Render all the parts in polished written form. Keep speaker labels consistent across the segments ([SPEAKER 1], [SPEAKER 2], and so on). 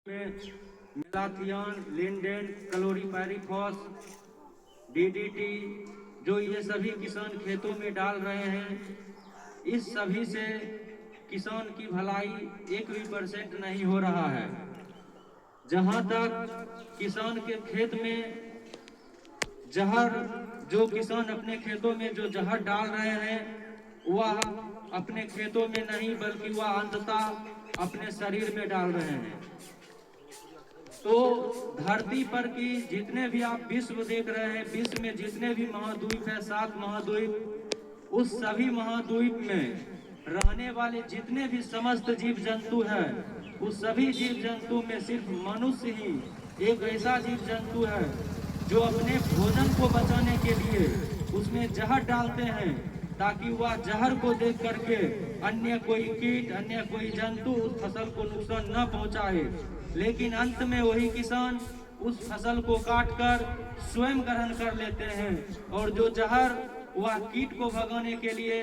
[SPEAKER 1] में malathion, lindane, क्लोरीपायरीफॉस, DDT जो ये सभी किसान खेतों में डाल रहे हैं, इस सभी से किसान की भलाई 1% नहीं हो रहा है। जहां तक किसान के खेत में जहर, जो किसान अपने खेतों में जो जहर डाल रहे हैं वह अपने खेतों में नहीं बल्कि वह अंततः अपने शरीर में डाल रहे हैं। तो धरती पर की जितने भी आप विश्व देख रहे हैं, विश्व में जितने भी महाद्वीप है, 7 महाद्वीप, उस सभी महाद्वीप में रहने वाले जितने भी समस्त जीव जंतु है, उस सभी जीव जंतु में सिर्फ मनुष्य ही एक ऐसा जीव जंतु है जो अपने भोजन को बचाने के लिए उसमें जहर डालते हैं, ताकि वह जहर को देख करके अन्य कोई कीट, अन्य कोई जंतु उस फसल को नुकसान न पहुंचाए। लेकिन अंत में वही किसान उस फसल को काटकर स्वयं ग्रहण कर लेते हैं, और जो जहर वह कीट को भगाने के लिए,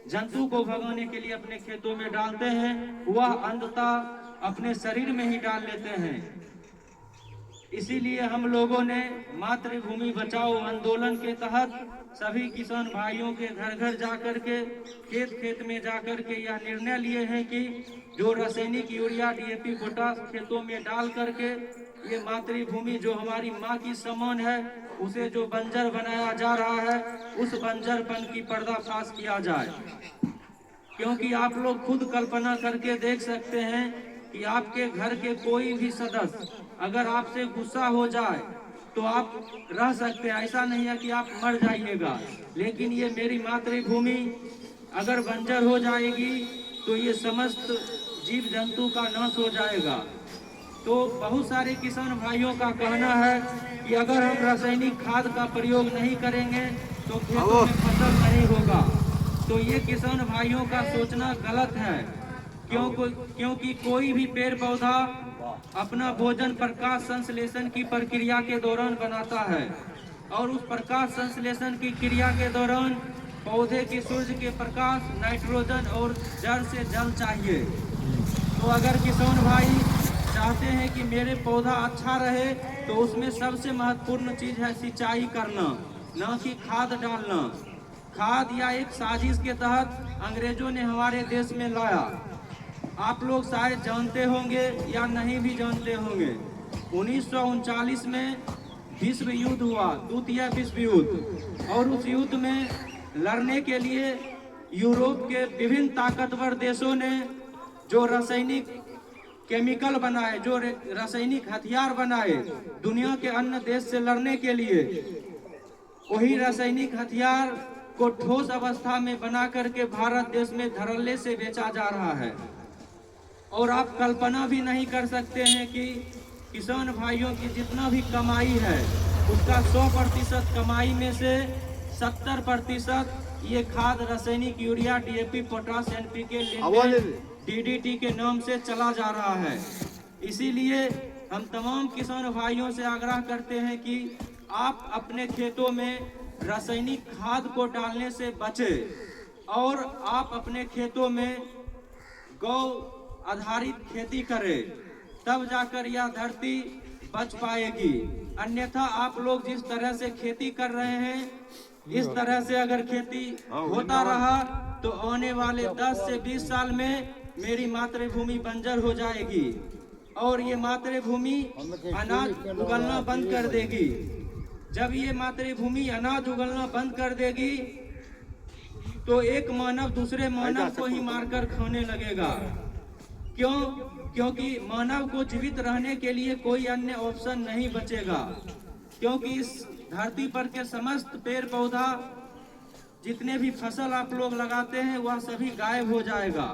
[SPEAKER 1] जंतु को भगाने के लिए अपने खेतों में डालते हैं, वह अंततः अपने शरीर में ही डाल लेते हैं। इसीलिए हम लोगों ने मातृभूमि बचाओ आंदोलन के तहत सभी किसान भाइयों के घर घर जाकर के, खेत खेत में जाकर के यह निर्णय लिए हैं कि जो रासायनिक यूरिया, डीएपी, पोटास खेतों में डाल करके ये मातृभूमि जो हमारी माँ की समान है, उसे जो बंजर बनाया जा रहा है, उस बंजरपन की पर्दाफाश किया जाए। क्योंकि आप लोग खुद कल्पना करके देख सकते हैं कि आपके घर के कोई भी सदस्य अगर आपसे गुस्सा हो जाए तो आप रह सकते हैं, ऐसा नहीं है कि आप मर जाइएगा। लेकिन ये मेरी मातृभूमि अगर बंजर हो जाएगी तो ये समस्त जीव जंतु का नाश हो जाएगा। तो बहुत सारे किसान भाइयों का कहना है कि अगर हम रासायनिक खाद का प्रयोग नहीं करेंगे तो खेतों में फसल नहीं होगा। तो ये किसान भाइयों का सोचना गलत है, क्योंकि कोई भी पेड़ पौधा अपना भोजन प्रकाश संश्लेषण की प्रक्रिया के दौरान बनाता है, और उस प्रकाश संश्लेषण की क्रिया के दौरान पौधे की सूर्य के प्रकाश, नाइट्रोजन और जड़ से जल चाहिए। तो अगर किसान भाई चाहते हैं कि मेरे पौधा अच्छा रहे, तो उसमें सबसे महत्वपूर्ण चीज है सिंचाई करना, न कि खाद डालना। खाद या एक साजिश के तहत अंग्रेजों ने हमारे देश में लाया। आप लोग शायद जानते होंगे या नहीं भी जानते होंगे, 1939 में विश्व युद्ध हुआ, द्वितीय विश्व युद्ध, और उस युद्ध में लड़ने के लिए यूरोप के विभिन्न ताकतवर देशों ने जो रासायनिक केमिकल बनाए, जो रासायनिक हथियार बनाए दुनिया के अन्य देश से लड़ने के लिए, वही रासायनिक हथियार को ठोस अवस्था में बना करके भारत देश में धड़ल्ले से बेचा जा रहा है। और आप कल्पना भी नहीं कर सकते हैं कि किसान भाइयों की जितना भी कमाई है, उसका 100% कमाई में से 70% ये खाद रासायनिक urea, DAP, potash, NPK, DDT के नाम से चला जा रहा है। इसीलिए हम तमाम किसान भाइयों से आग्रह करते हैं कि आप अपने खेतों में रासायनिक खाद को डालने से बचें, और आप अपने खेतों में गौ आधारित खेती करें, तब जाकर यह धरती बच पाएगी। अन्यथा आप लोग जिस तरह से खेती कर रहे हैं, इस तरह से अगर खेती होता रहा तो आने वाले 10 से 20 साल में मेरी मातृभूमि बंजर हो जाएगी, और ये मातृभूमि अनाज उगलना बंद कर देगी। जब ये मातृभूमि अनाज उगलना बंद कर देगी तो एक मानव दूसरे मानव को ही मारकर खाने लगेगा। क्योंकि मानव को जीवित रहने के लिए कोई अन्य ऑप्शन नहीं बचेगा, क्योंकि इस धरती पर के समस्त पेड़ पौधा, जितने भी फसल आप लोग लगाते हैं, वह सभी गायब हो जाएगा।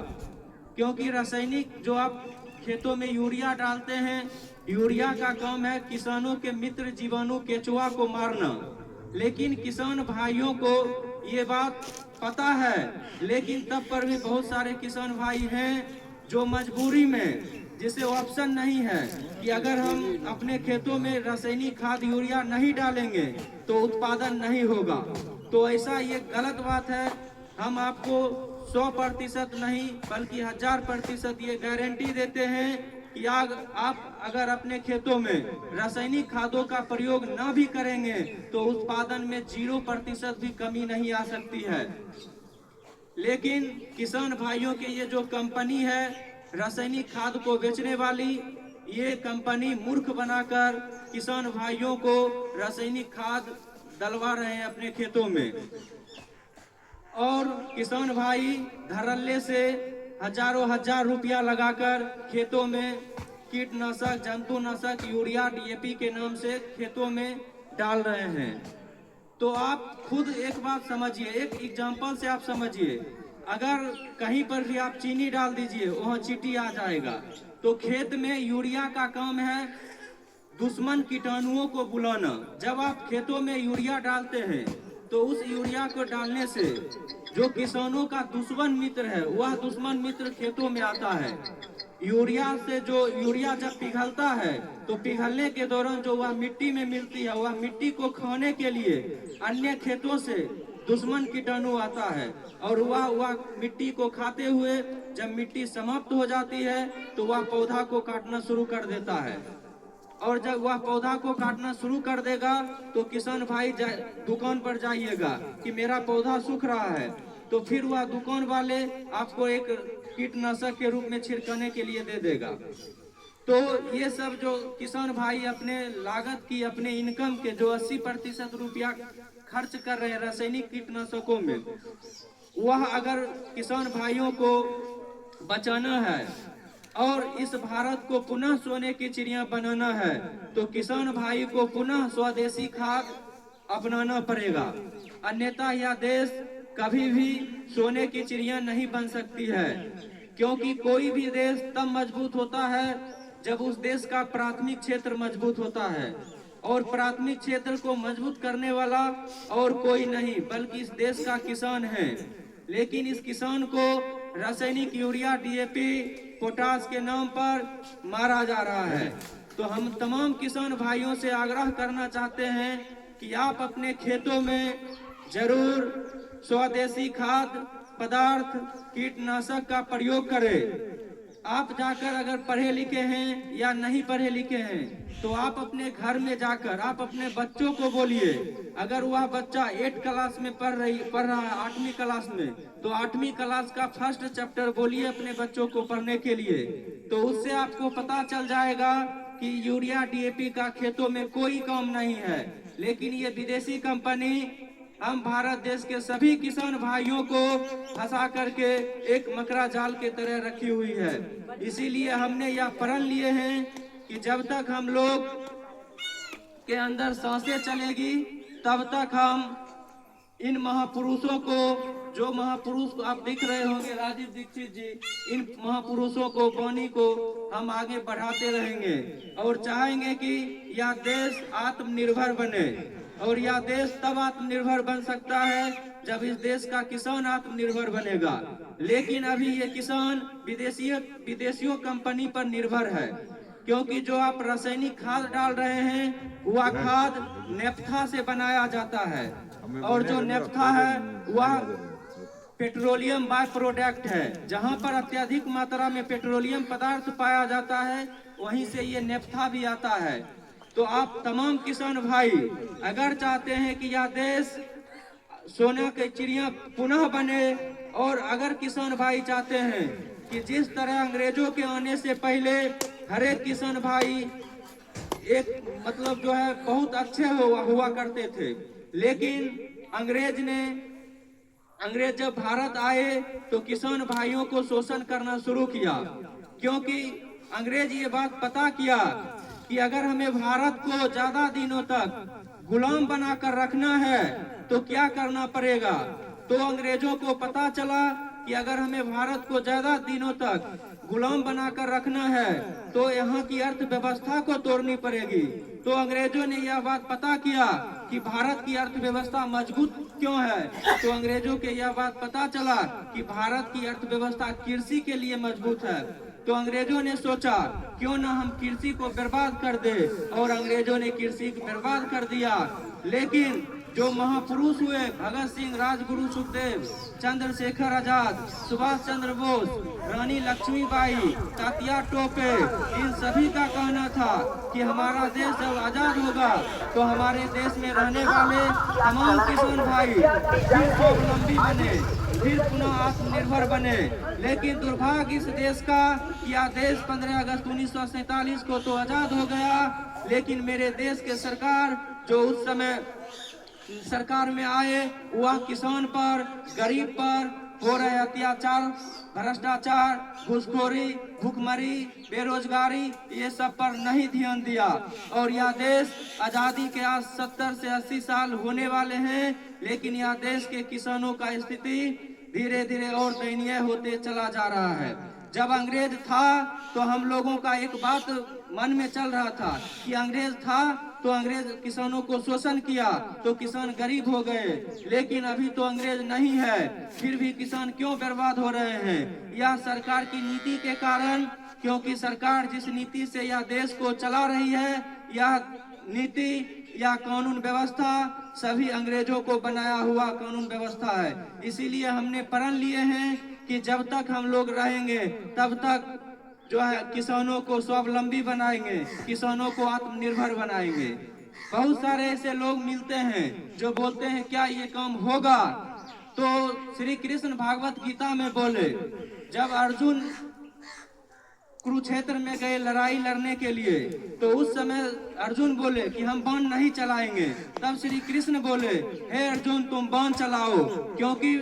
[SPEAKER 1] क्योंकि रासायनिक जो आप खेतों में यूरिया डालते हैं, यूरिया का काम है किसानों के मित्र जीवाणु केचुआ को मारना। लेकिन किसान भाइयों को ये बात पता है, लेकिन तब पर भी बहुत सारे किसान भाई हैं जो मजबूरी में, जिसे ऑप्शन नहीं है कि अगर हम अपने खेतों में रासायनिक खाद यूरिया नहीं डालेंगे तो उत्पादन नहीं होगा। तो ऐसा ये गलत बात है। हम आपको 100% नहीं बल्कि 1000% ये गारंटी देते हैं कि आप अगर अपने खेतों में रासायनिक खादों का प्रयोग न भी करेंगे तो उत्पादन में 0% भी कमी नहीं आ सकती है। लेकिन किसान भाइयों के ये जो कंपनी है रासायनिक खाद को बेचने वाली, ये कंपनी मूर्ख बनाकर किसान भाइयों को रासायनिक खाद डलवा रहे हैं अपने खेतों में। और किसान भाई धड़ल्ले से हजारों हजार रुपया लगाकर खेतों में कीटनाशक, जंतुनाशक, यूरिया, डीएपी के नाम से खेतों में डाल रहे हैं। तो आप खुद एक बात समझिए, एक एग्जांपल से आप समझिए, अगर कहीं पर भी आप चीनी डाल दीजिए वहाँ चींटी आ जाएगा। तो खेत में यूरिया का काम है दुश्मन कीटाणुओं को बुलाना। जब आप खेतों में यूरिया डालते हैं तो उस यूरिया को डालने से जो किसानों का दुश्मन मित्र है वह दुश्मन मित्र खेतों में आता है। यूरिया जब पिघलता है तो पिघलने के दौरान जो वह मिट्टी में मिलती है वह मिट्टी को खाने के लिए अन्य खेतों से दुश्मन कीटाणु आता है और वह मिट्टी को खाते हुए जब मिट्टी समाप्त हो जाती है तो वह पौधा को काटना शुरू कर देता है। और जब वह पौधा को काटना शुरू कर देगा तो किसान भाई दुकान पर जाइएगा कि मेरा पौधा सूख रहा है, तो फिर वह दुकान वाले आपको एक कीटनाशक के रूप में छिड़काने के लिए दे देगा। तो ये सब जो किसान भाई अपने लागत की, अपने इनकम के जो 80% रुपया खर्च कर रहे हैं रासायनिक कीटनाशकों में, वह अगर किसान भाइयों को बचाना है और इस भारत को पुनः सोने की चिड़िया बनाना है तो किसान भाई को पुनः स्वदेशी खाद अपनाना पड़ेगा। अन्यथा यह देश कभी भी सोने की चिड़िया नहीं बन सकती है, क्योंकि कोई भी देश तब मजबूत होता है जब उस देश का प्राथमिक क्षेत्र मजबूत होता है। और प्राथमिक क्षेत्र को मजबूत करने वाला और कोई नहीं बल्कि इस देश का किसान है। लेकिन इस किसान को रासायनिक यूरिया, डीएपी, पोटास के नाम पर मारा जा रहा है। तो हम तमाम किसान भाइयों से आग्रह करना चाहते हैं कि आप अपने खेतों में जरूर स्वदेशी खाद पदार्थ, कीटनाशक का प्रयोग करें। आप जाकर अगर पढ़े लिखे हैं या नहीं पढ़े लिखे हैं तो आप अपने घर में जाकर आप अपने बच्चों को बोलिए, अगर वह बच्चा 8 क्लास में पढ़ रहा है, 8वीं क्लास में, तो 8वीं क्लास का फर्स्ट चैप्टर बोलिए अपने बच्चों को पढ़ने के लिए। तो उससे आपको पता चल जाएगा कि यूरिया, डीएपी का खेतों में कोई काम नहीं है। लेकिन ये विदेशी कंपनी हम भारत देश के सभी किसान भाइयों को फंसा करके एक मकरा जाल के तरह रखी हुई है। इसीलिए हमने यह प्रण लिए हैं कि जब तक हम लोग के अंदर सांसें चलेगी तब तक हम इन महापुरुषों को, जो महापुरुष आप दिख रहे होंगे राजीव दीक्षित जी, इन महापुरुषों को, वाणी को हम आगे बढ़ाते रहेंगे और चाहेंगे कि यह देश आत्मनिर्भर बने। और यह देश तब आत्मनिर्भर बन सकता है जब इस देश का किसान आत्मनिर्भर बनेगा। लेकिन अभी ये किसान विदेशियों कंपनी पर निर्भर है, क्योंकि जो आप रासायनिक खाद डाल रहे हैं वह खाद नेफ्था से बनाया जाता है। और जो नेफ्था है वह पेट्रोलियम बाय प्रोडक्ट है। जहां पर अत्यधिक मात्रा में पेट्रोलियम पदार्थ पाया जाता है वहीं से ये नेफ्था भी आता है। तो आप तमाम किसान भाई अगर चाहते हैं कि यह देश सोने की चिड़िया पुनः बने, और अगर किसान भाई चाहते हैं कि जिस तरह अंग्रेजों के आने से पहले हर एक किसान भाई एक मतलब जो है बहुत अच्छे हुआ करते थे, लेकिन अंग्रेज जब भारत आए तो किसान भाइयों को शोषण करना शुरू किया, क्योंकि अंग्रेज ये बात पता किया कि अगर हमें भारत को ज्यादा दिनों तक गुलाम बनाकर रखना है तो क्या करना पड़ेगा। तो अंग्रेजों को पता चला कि अगर हमें भारत को ज्यादा दिनों तक गुलाम बनाकर रखना है तो यहाँ की अर्थव्यवस्था को तोड़नी पड़ेगी। तो अंग्रेजों ने यह बात पता किया कि भारत की अर्थव्यवस्था मजबूत क्यों है। तो अंग्रेजों के यह बात पता चला कि भारत की अर्थव्यवस्था कृषि के लिए मजबूत है। तो अंग्रेजों ने सोचा क्यों ना हम कृषि को बर्बाद कर दे, और अंग्रेजों ने कृषि को बर्बाद कर दिया। लेकिन जो महापुरुष हुए, भगत सिंह, राजगुरु सुखदेव, चंद्रशेखर आजाद, सुभाष चंद्र बोस, रानी लक्ष्मीबाई, तात्या टोपे, इन सभी का कहना था कि हमारा देश जब आजाद होगा तो हमारे देश में रहने वाले तमाम किसान भाई फिर स्वावलंबी बने, फिर पुनः आत्मनिर्भर बने। लेकिन दुर्भाग्य इस देश का कि यह देश 15 अगस्त 1947 को तो आजाद हो गया, लेकिन मेरे देश के सरकार जो उस समय सरकार में आए, वह किसान पर, गरीब पर हो रहे अत्याचार, भ्रष्टाचार, घूसखोरी, भूखमरी, बेरोजगारी, ये सब पर नहीं ध्यान दिया। और यह देश आजादी के आज 70 से 80 साल होने वाले हैं, लेकिन यह देश के किसानों का स्थिति धीरे धीरे और दयनीय होते चला जा रहा है। जब अंग्रेज था तो हम लोगों का एक बात मन में चल रहा था कि अंग्रेज था तो अंग्रेज किसानों को शोषण किया तो किसान गरीब हो गए, लेकिन अभी तो अंग्रेज नहीं है, फिर भी किसान क्यों बर्बाद हो रहे हैं? यह सरकार की नीति के कारण, क्योंकि सरकार जिस नीति से यह देश को चला रही है, यह नीति या कानून व्यवस्था सभी अंग्रेजों को बनाया हुआ कानून व्यवस्था है। इसीलिए हमने प्रण लिए हैं कि जब तक हम लोग रहेंगे तब तक जो है किसानों को स्वावलंबी बनाएंगे, किसानों को आत्मनिर्भर बनाएंगे। बहुत सारे ऐसे लोग मिलते हैं जो बोलते हैं क्या ये काम होगा? तो श्री कृष्ण भागवत गीता में बोले, जब अर्जुन कुरुक्षेत्र में गए लड़ाई लड़ने के लिए, तो उस समय अर्जुन बोले कि हम बाण नहीं चलाएंगे। तब श्री कृष्ण बोले, हे अर्जुन तुम बाण चलाओ, क्योंकि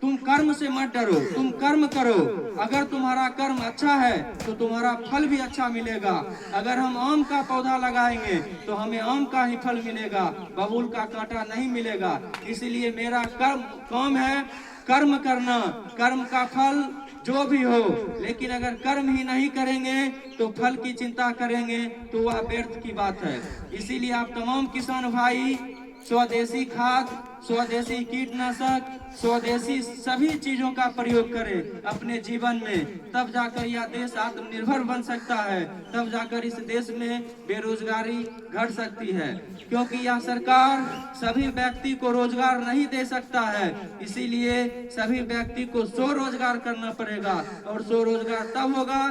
[SPEAKER 1] तुम कर्म से मत डरो, तुम कर्म करो। अगर तुम्हारा कर्म अच्छा है तो तुम्हारा फल भी अच्छा मिलेगा। अगर हम आम का पौधा लगाएंगे तो हमें आम का ही फल मिलेगा, बबूल का कांटा नहीं मिलेगा। इसीलिए मेरा काम है कर्म करना, कर्म का फल जो भी हो। लेकिन अगर कर्म ही नहीं करेंगे तो फल की चिंता करेंगे तो वह व्यर्थ की बात है। इसीलिए आप तमाम किसान भाई स्वदेशी खाद, स्वदेशी कीटनाशक, स्वदेशी सभी चीजों का प्रयोग करें अपने जीवन में, तब जाकर यह देश आत्मनिर्भर बन सकता है, तब जाकर इस देश में बेरोजगारी घट सकती है। क्योंकि यह सरकार सभी व्यक्ति को रोजगार नहीं दे सकता है, इसीलिए सभी व्यक्ति को स्वरोजगार करना पड़ेगा। और स्वरोजगार तब होगा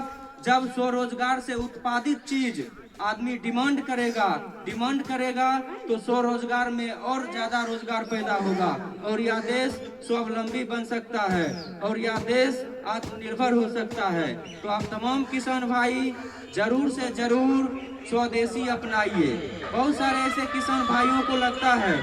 [SPEAKER 1] जब स्वरोजगार से उत्पादित चीज आदमी डिमांड करेगा तो स्वरोजगार में और ज्यादा रोजगार पैदा होगा और यह देश स्वावलंबी बन सकता है और यह देश आत्मनिर्भर हो सकता है। तो आप तमाम किसान भाई जरूर से जरूर स्वदेशी अपनाइए। बहुत सारे ऐसे किसान भाइयों को लगता है